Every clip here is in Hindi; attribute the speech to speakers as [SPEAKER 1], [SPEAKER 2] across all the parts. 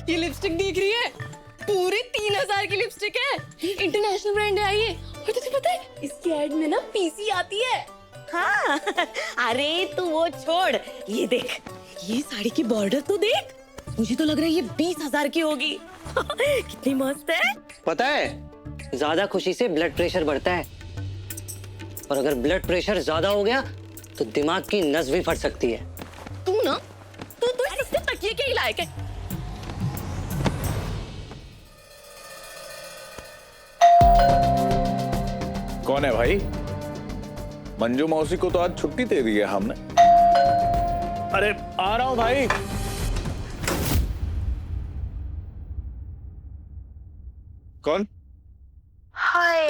[SPEAKER 1] ये लिपस्टिक देख रही है, पूरी 3000 की लिपस्टिक है, इंटरनेशनल ब्रांड है ये। और तुझे पता है इसकी एड में ना पीसी आती है।
[SPEAKER 2] हाँ अरे तू वो छोड़, ये देख, ये साड़ी की बॉर्डर तो देख, मुझे तो लग रहा है ये 20,000 की होगी। कितनी मस्त है।
[SPEAKER 3] पता है, ज्यादा खुशी से ब्लड प्रेशर बढ़ता है, और अगर ब्लड प्रेशर ज्यादा हो गया तो दिमाग की नस भी फट सकती है।
[SPEAKER 1] तू ना तू इससे तकिए के ही लायक है।
[SPEAKER 4] कौन है भाई? मंजू मौसी को तो आज छुट्टी दे दी है हमने। अरे आ रहा हूं भाई। कौन?
[SPEAKER 5] हाय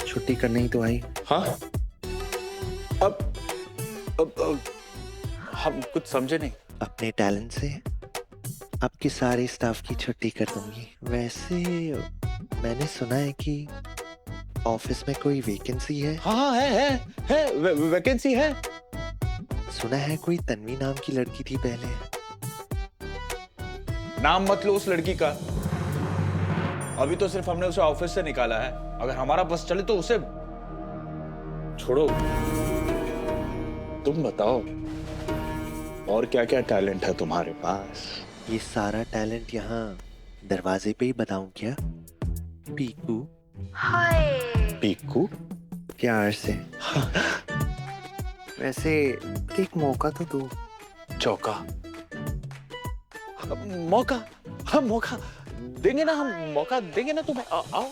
[SPEAKER 6] छुट्टी करने ही तो आई।
[SPEAKER 4] हाँ अब हम कुछ समझे नहीं।
[SPEAKER 6] अपने टैलेंट से आपकी सारी स्टाफ की छुट्टी कर दूंगी। वैसे मैंने सुना है कि ऑफिस में कोई वैकेंसी है।
[SPEAKER 4] हाँ है वैकेंसी है।
[SPEAKER 6] सुना है कोई तन्वी नाम की लड़की थी पहले।
[SPEAKER 4] नाम मत लो उस लड़की का। अभी तो सिर्फ हमने उसे ऑफिस से निकाला है। अगर हमारा बस चले तो उसे छोड़ो। तुम बताओ और क्या क्या टैलेंट है तुम्हारे पास?
[SPEAKER 6] ये सारा टैलेंट यहाँ दरवाजे पे ही बताऊं क्या? पीकू।
[SPEAKER 5] हाय
[SPEAKER 4] पीकू?
[SPEAKER 6] प्यार से। वैसे एक मौका तो दो।
[SPEAKER 4] चौका? मौका? हम मौका देंगे ना, हम मौका देंगे ना तुम्हें। आओ।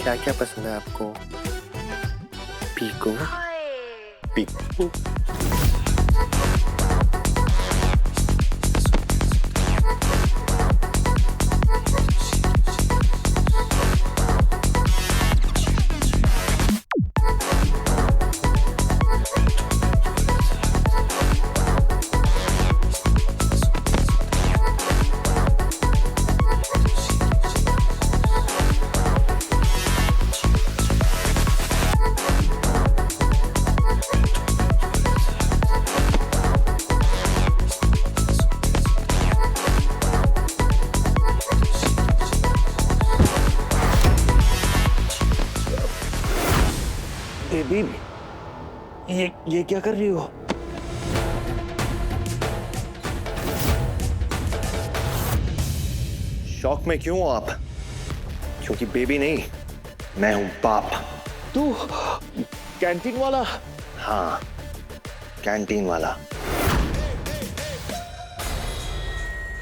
[SPEAKER 6] क्या क्या पसंद है आपको? पीकू।
[SPEAKER 4] पीकू। बेबी, ये क्या कर रही हो?
[SPEAKER 6] शौक में क्यों हो आप? क्योंकि बेबी नहीं, मैं हूं बाप।
[SPEAKER 4] तू कैंटीन वाला?
[SPEAKER 6] हाँ, कैंटीन वाला।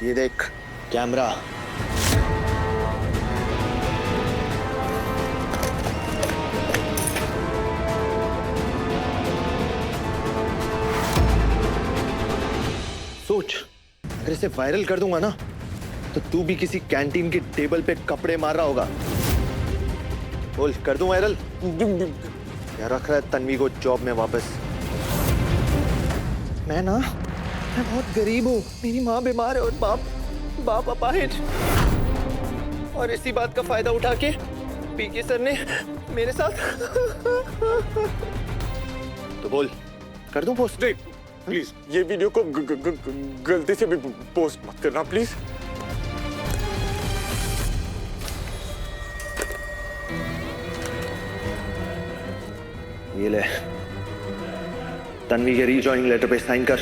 [SPEAKER 6] ये देख कैमरा। सोच, अगर इसे वायरल कर दूंगा ना तो तू भी किसी कैंटीन के टेबल पे कपड़े मार रहा होगा। बोल, कर दूं वायरल? या रख रहा है तन्वी को जॉब में वापस? मैं बहुत गरीब हूँ। मेरी माँ बीमार है और बाप अपाहिज। और इसी बात का फायदा उठा के पीके सर ने मेरे साथ। तो बोल, कर दूं पोस्ट?
[SPEAKER 4] प्लीज ये वीडियो को गलती से भी पोस्ट मत करना प्लीज।
[SPEAKER 6] ये ले, तन्वी के रीजॉइनिंग लेटर पे साइन कर।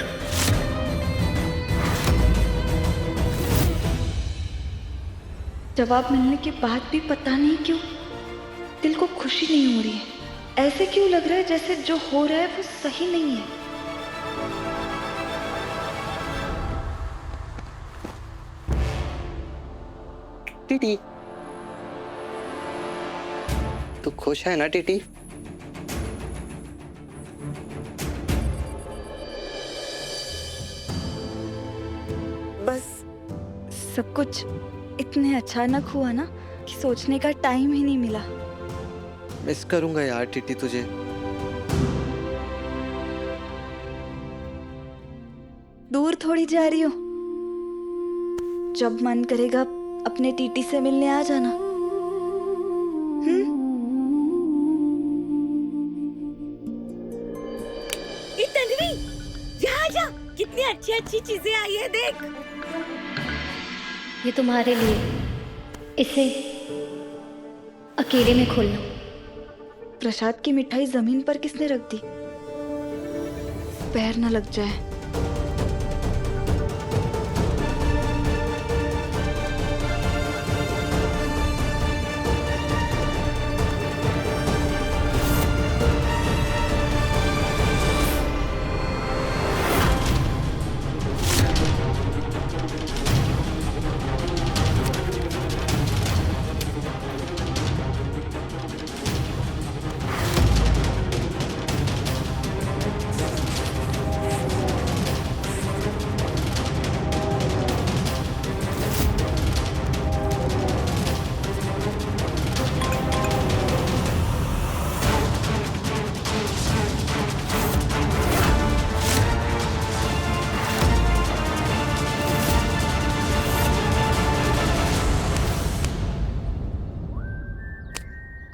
[SPEAKER 5] जवाब मिलने के बाद भी पता नहीं क्यों दिल को खुशी नहीं हो रही है। ऐसे क्यों लग रहा है जैसे जो हो रहा है वो सही नहीं है।
[SPEAKER 3] टीटी, तू खुश है ना टीटी?
[SPEAKER 5] बस सब कुछ इतने अचानक हुआ ना कि सोचने का टाइम ही नहीं मिला।
[SPEAKER 6] मिस करूंगा यार टिटी तुझे।
[SPEAKER 5] दूर थोड़ी जा रही हो, जब मन करेगा अपने टीटी से मिलने आ जाना।
[SPEAKER 2] ये तन्वी, जा जा, कितनी अच्छी अच्छी चीजें आई है देख।
[SPEAKER 7] ये तुम्हारे लिए, इसे अकेले में खोलना।
[SPEAKER 5] प्रसाद की मिठाई जमीन पर किसने रख दी? पैर न लग जाए।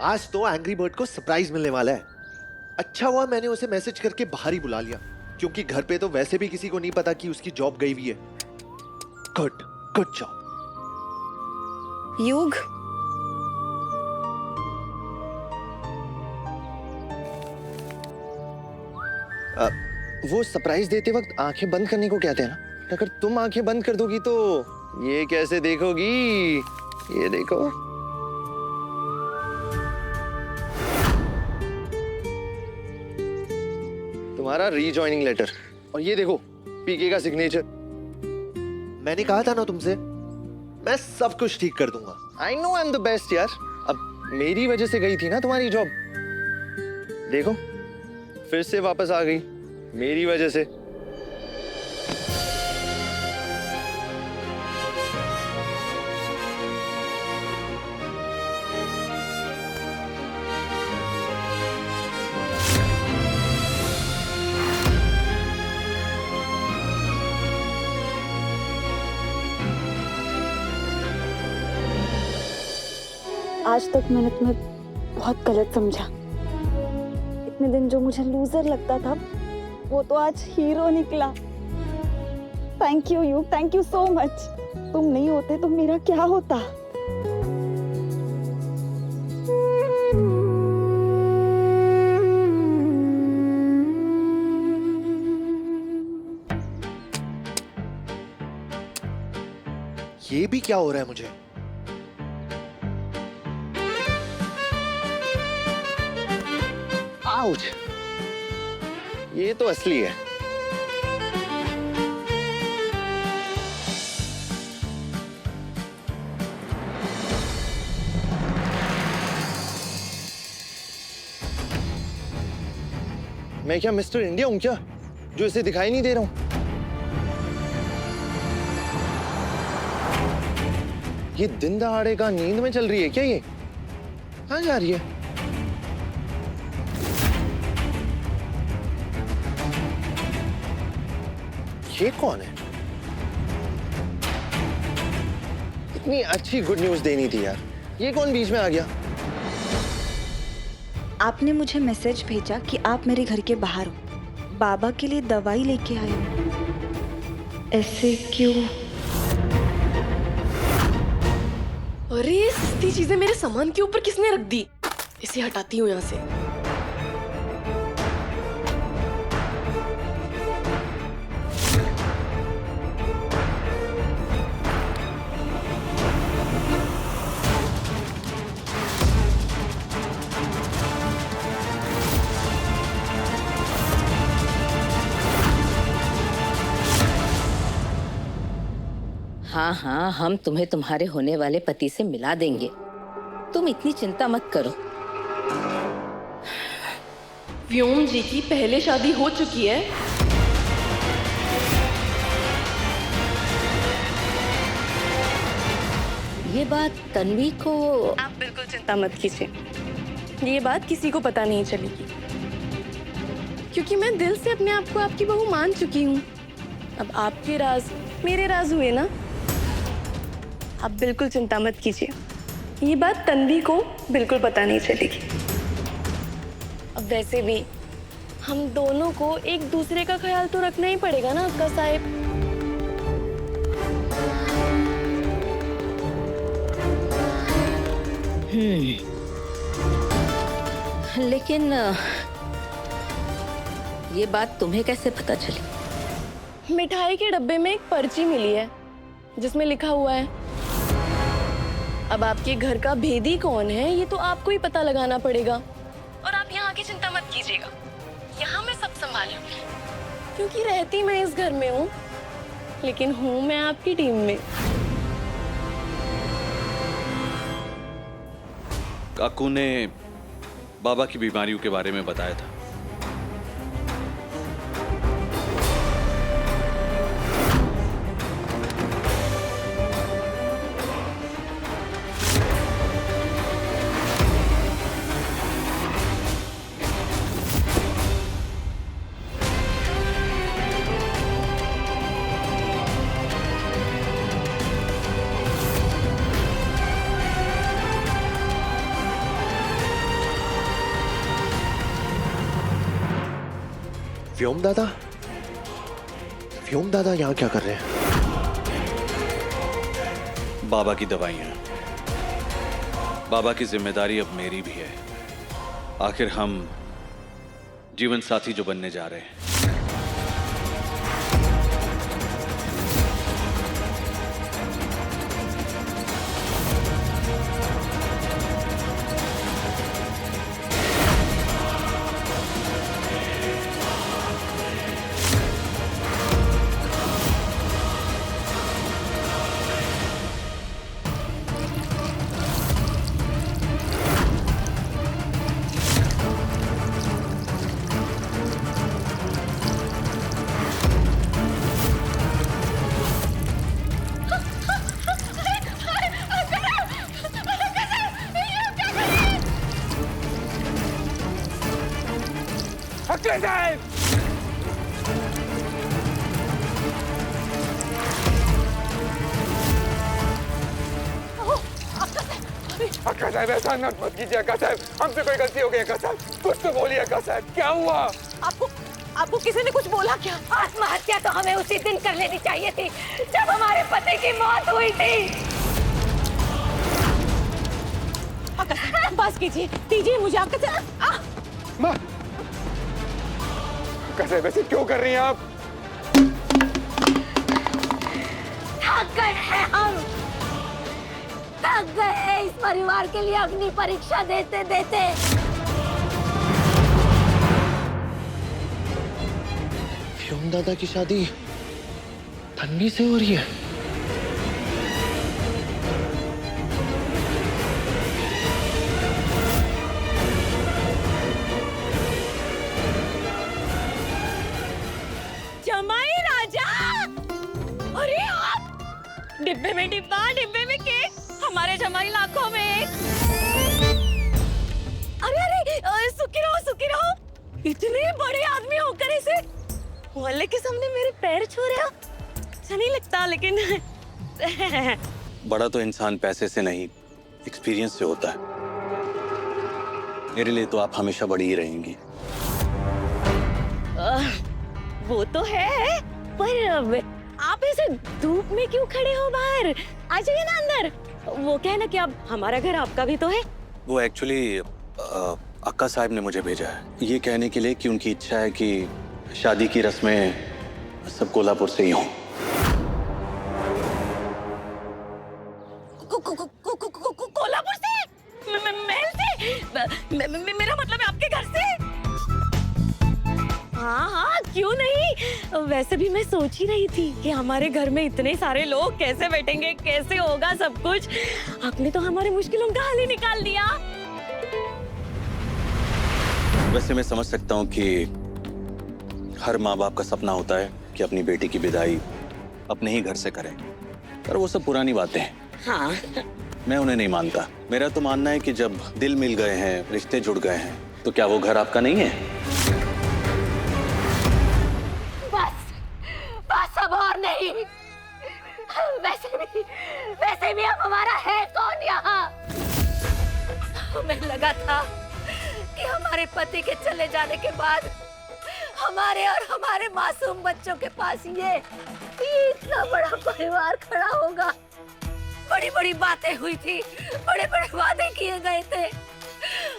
[SPEAKER 6] आज तो एंग्री बर्ड को सरप्राइज मिलने वाला है। अच्छा हुआ मैंने उसे मैसेज करके बाहर ही बुला लिया, क्योंकि घर पे तो वैसे भी किसी को नहीं पता कि उसकी जॉब गई हुई है। Good good job.
[SPEAKER 2] युग,
[SPEAKER 6] वो सरप्राइज देते वक्त आंखें बंद करने को कहते हैं ना, अगर तुम आंखें बंद कर दोगी तो ये कैसे देखोगी? ये देखो। तुम्हारा रीजॉइनिंग लेटर, और ये देखो पीके का सिग्नेचर। मैंने कहा था ना तुमसे, मैं सब कुछ ठीक कर दूंगा। I know I am the best यार। अब मेरी वजह से गई थी ना तुम्हारी जॉब, देखो फिर से वापस आ गई मेरी वजह से।
[SPEAKER 5] आज तक मैंने तुम्हें बहुत गलत समझा। इतने दिन जो मुझे लूजर लगता था, वो तो आज हीरो निकला। Thank you you, thank you so much. तुम नहीं होते तो मेरा क्या होता?
[SPEAKER 6] ये भी क्या हो रहा है मुझे? आउच! ये तो असली है। मैं क्या मिस्टर इंडिया हूं क्या, जो इसे दिखाई नहीं दे रहा हूं? ये दिन दहाड़े का नींद में चल रही है क्या? ये कहां जा रही है? ये कौन है? इतनी अच्छी गुड न्यूज देनी थी यार, ये कौन बीच में आ गया?
[SPEAKER 5] आपने मुझे मैसेज भेजा कि आप मेरे घर के बाहर हो, बाबा के लिए दवाई लेके आए हो। ऐसे क्यों?
[SPEAKER 1] अरे ये सस्ती चीजें मेरे सामान के ऊपर किसने रख दी? इसे हटाती हूँ यहाँ से।
[SPEAKER 2] हाँ हाँ, हम तुम्हें तुम्हारे होने वाले पति से मिला देंगे, तुम इतनी चिंता मत करो।
[SPEAKER 1] व्योम जी की पहले शादी हो चुकी है।
[SPEAKER 2] ये बात तन्वी को आप बिल्कुल चिंता मत कीजिए,
[SPEAKER 1] ये बात किसी को पता नहीं चलेगी, क्योंकि मैं दिल से अपने आप को आपकी बहू मान चुकी हूँ। अब आपके राज मेरे राज हुए ना। आप बिल्कुल चिंता मत कीजिए, ये बात तन्वी को बिल्कुल पता नहीं चलेगी। अब वैसे भी हम दोनों को एक दूसरे का ख्याल तो रखना ही पड़ेगा ना अक्का साहिब।
[SPEAKER 2] लेकिन ये बात तुम्हें कैसे पता चली?
[SPEAKER 1] मिठाई के डब्बे में एक पर्ची मिली है जिसमें लिखा हुआ है। अब आपके घर का भेदी कौन है ये तो आपको ही पता लगाना पड़ेगा। और आप यहाँ की चिंता मत कीजिएगा, यहाँ मैं सब संभाल लूंगी, क्योंकि रहती मैं इस घर में हूँ, लेकिन हूँ मैं आपकी टीम में।
[SPEAKER 8] काकू ने बाबा की बीमारियों के बारे में बताया था।
[SPEAKER 6] व्योम दादा? व्योम दादा यहाँ क्या कर रहे हैं?
[SPEAKER 8] बाबा की दवाइयाँ। बाबा की जिम्मेदारी अब मेरी भी है। आखिर हम जीवन साथी जो बनने जा रहे हैं।
[SPEAKER 9] अक्का साहब ऐसा मत कीजिए अक्का साहब, हमसे कोई गलती हो गई अक्का साहब, कुछ तो बोलिए अक्का साहब, क्या हुआ?
[SPEAKER 2] आपको किसी ने कुछ बोला क्या? आत्महत्या तो हमें उसी दिन कर लेनी चाहिए थी जब हमारे पति की मौत हुई थी। बस कीजिए, दीजिए मुझे आपका
[SPEAKER 9] माँ, अक्का साहब ऐसे क्यों कर रही हैं आप?
[SPEAKER 2] थक गए हैं हम, थक गए हैं इस परिवार के लिए अग्नि परीक्षा देते देते।
[SPEAKER 6] व्योम दादा की शादी तन्वी से हो रही है?
[SPEAKER 2] जमाई राजा, अरे आप! डिब्बे में डिब्बा, डिब्बे में केक, हमारे जमाई लाखों में। अरे सुखी रहो। इतने बड़े आदमी होकर इसे मोहल्ले के सामने मेरे पैर छू रहे हो? अच्छा नहीं लगता, लेकिन
[SPEAKER 8] बड़ा तो इंसान पैसे से नहीं, एक्सपीरियंस से होता है। मेरे लिए तो आप हमेशा बड़ी ही रहेंगी।
[SPEAKER 2] वो तो है, पर आप ऐसे धूप में क्यों खड़े हो बाहर? आ जाइए ना अंदर। वो क्या है ना कि अब हमारा घर आपका भी तो है।
[SPEAKER 8] वो एक्चुअली अक्का साहब ने मुझे भेजा है ये कहने के लिए कि उनकी इच्छा है कि शादी की रस्में सब कोल्हापुर से ही हों।
[SPEAKER 2] कोल्हापुर से? महल से? मेरा मतलब है आपके घर से। हाँ, क्यों नहीं। वैसे भी मैं सोच ही रही थी कि हमारे घर में इतने सारे लोग कैसे बैठेंगे, कैसे होगा सब कुछ। आपने तो हमारे मुश्किलों का हल ही निकाल दिया।
[SPEAKER 8] वैसे मैं समझ सकता हूँ कि हर माँ बाप का सपना होता है कि अपनी बेटी की विदाई अपने ही घर से करें, पर वो सब पुरानी बातें हैं।
[SPEAKER 2] हाँ,
[SPEAKER 8] मैं उन्हें नहीं मानता। मेरा तो मानना है कि जब दिल मिल गए हैं, रिश्ते जुड़ गए हैं, तो क्या वो घर आपका नहीं है?
[SPEAKER 2] बस अब और नहीं। वैसे भी अब हमारा है कौन यहाँ? हमें लगा था कि हमारे पति के चले जाने के बाद हमारे और हमारे मासूम बच्चों के पास ये इतना बड़ा परिवार खड़ा होगा। बड़ी बड़ी बातें हुई थी, बड़े बड़े वादे किए गए थे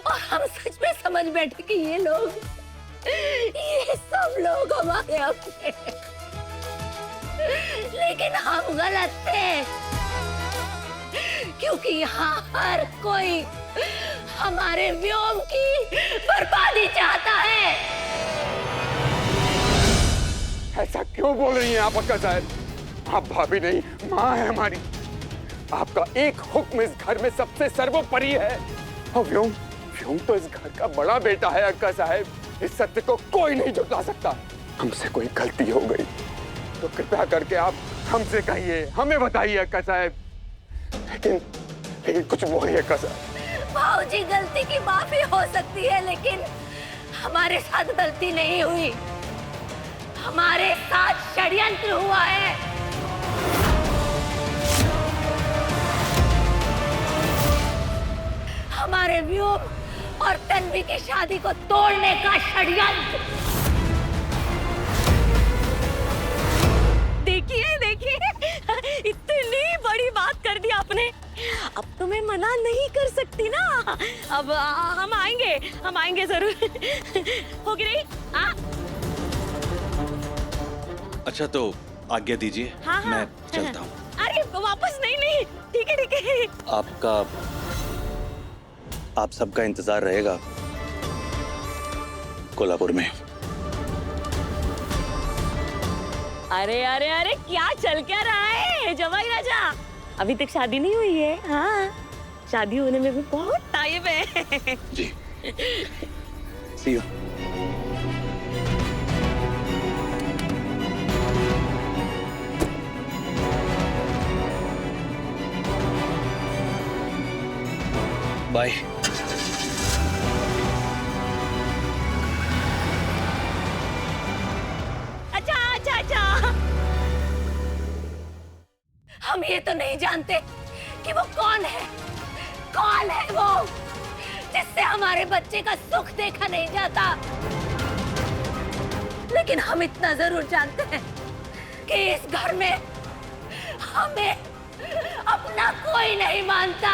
[SPEAKER 2] और हम सच में समझ बैठे कि ये सब लोग हमारे अपने। लेकिन हम गलत थे, क्योंकि यहाँ हर कोई हमारे व्योम की बर्बादी चाहता है।
[SPEAKER 9] ऐसा क्यों बोल रही हैं आप अक्का साहब? आप भाभी नहीं, माँ है हमारी। आपका एक हुक्म इस घर में सबसे सर्वोपरि है। और व्योम तो इस घर का बड़ा बेटा है अक्का साहब। इस सत्य को कोई नहीं झुठला सकता। हमसे कोई गलती हो गई तो कृपया करके आप हमसे कहिए, हमें बताइए अक्का साहब। लेकिन कुछ बोलिए अक्का साहब।
[SPEAKER 2] भाऊजी, गलती की माफी हो सकती है, लेकिन हमारे साथ गलती नहीं हुई। हमारे साथ षड्यंत्र हुआ है। हमारे व्योम और तन्वी की शादी को तोड़ने का षड्यंत्र। देखिए, इतनी बड़ी बात कर दी आपने। अब तो मैं मना नहीं कर सकती ना। अब हम आएंगे जरूर। होगी नहीं?
[SPEAKER 8] अच्छा तो आज्ञा दीजिए।
[SPEAKER 2] हाँ।
[SPEAKER 8] मैं चलता हूँ।
[SPEAKER 2] अरे वापस नहीं। ठीक है।
[SPEAKER 8] आप सबका इंतजार रहेगा कोल्हापुर में।
[SPEAKER 2] अरे क्या चल क्या रहा है जवाई राजा? अभी तक शादी नहीं हुई है। हाँ, शादी होने में भी बहुत टाइम है।
[SPEAKER 8] जी। See you. बाय।
[SPEAKER 2] अच्छा। हम ये तो नहीं जानते कि वो कौन है वो जिससे हमारे बच्चे का सुख देखा नहीं जाता। लेकिन हम इतना जरूर जानते हैं कि इस घर में हमें अपना कोई नहीं मानता।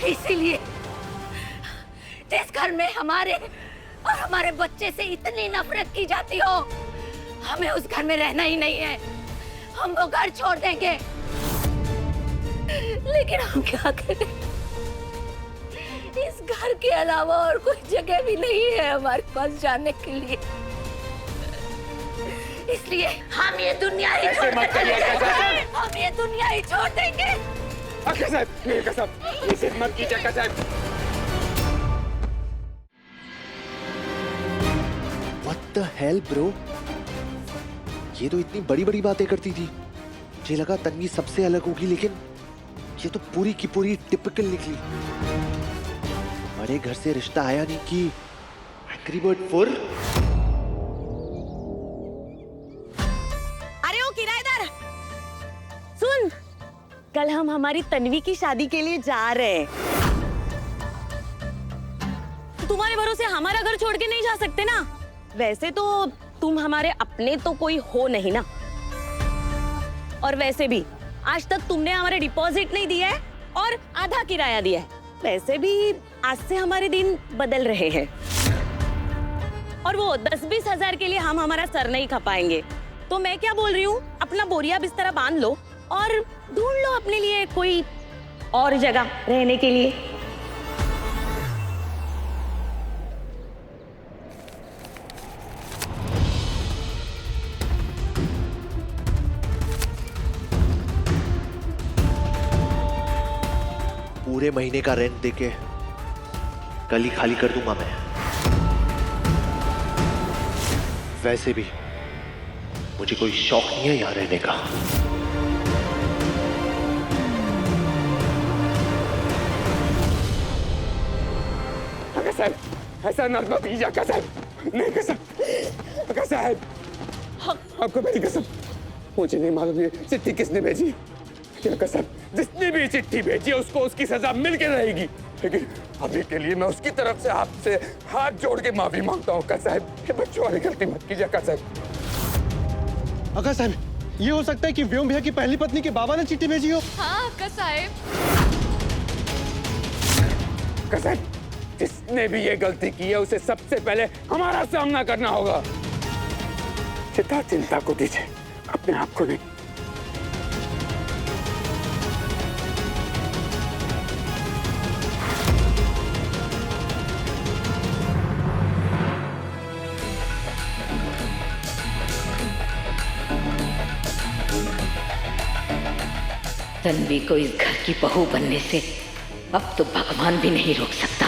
[SPEAKER 2] इसीलिए जिस घर में हमारे और हमारे बच्चे से इतनी नफरत की जाती हो, हमें उस घर में रहना ही नहीं है। हम वो घर छोड़ देंगे। लेकिन हम क्या करें? इस घर के अलावा और कोई जगह भी नहीं है हमारे पास जाने के लिए। इसलिए हम ये दुनिया ही छोड़ देंगे। हम ये दुनिया ही छोड़ देंगे।
[SPEAKER 9] अक्का साहब, मेरी कसम, ये जिद मत कीजिए अक्का साहब।
[SPEAKER 6] What the hell, bro? ये तो इतनी बड़ी बड़ी बातें करती थी। मुझे लगा तन्वी सबसे अलग होगी, लेकिन ये तो पूरी की पूरी टिपिकल निकली। बड़े घर से रिश्ता आया नहीं कि एंग्री बर्ड 4।
[SPEAKER 2] अरे ओ किराएदार, सुन, कल हम हमारी तन्वी की शादी के लिए जा रहे हैं। तुम्हारे भरोसे हमारा घर छोड़ के नहीं जा सकते ना। वैसे तो तुम हमारे अपने तो कोई हो नहीं ना, और वैसे भी आज तक तुमने हमारे डिपॉजिट नहीं दिया है और आधा किराया दिया है। वैसे भी आज से हमारे दिन बदल रहे हैं, और वो 10-20 हजार के लिए हम हमारा सर नहीं खपाएंगे। तो मैं क्या बोल रही हूँ, अपना बोरिया बिस्तरा बांध लो और ढूंढ लो अपने लिए कोई और जगह रहने के लिए।
[SPEAKER 6] पूरे महीने का रेंट देके कल ही खाली कर दूंगा मैं। वैसे भी मुझे कोई शौक नहीं है यहाँ रहने का।
[SPEAKER 9] अगर साहब, ऐसा नर्मा कीजिए अक्का साहब। नहीं कसम, अक्का साहब, आपको मेरी कसम, मुझे नहीं मालूम ये चिट्ठी किसने भेजी। अक्का साहब, जिसने भी चिट्ठी भेजी है उसको उसकी सजा मिल के रहेगी, लेकिन अभी के लिए मैं उसकी तरफ से आपसे हाथ जोड़ के माफी मांगता हूँ। अक्का साहब, ये बच्चों वाली गलती मत कीजिए अक्का साहब।
[SPEAKER 10] अक्का साहब, ये हो सकता है कि व्योम भैया की पहली पत्नी के बाबा ने चिट्ठी भेजी हो।
[SPEAKER 1] हाँ अक्का साहब।
[SPEAKER 9] अक्का साहब, जिसने भी ये गलती की है उसे सबसे पहले हमारा सामना करना होगा। चिंता को दीजिए, अपने आप को नहीं।
[SPEAKER 11] तन्वी को इस घर की बहू बनने से अब तो भगवान भी नहीं रोक सकता।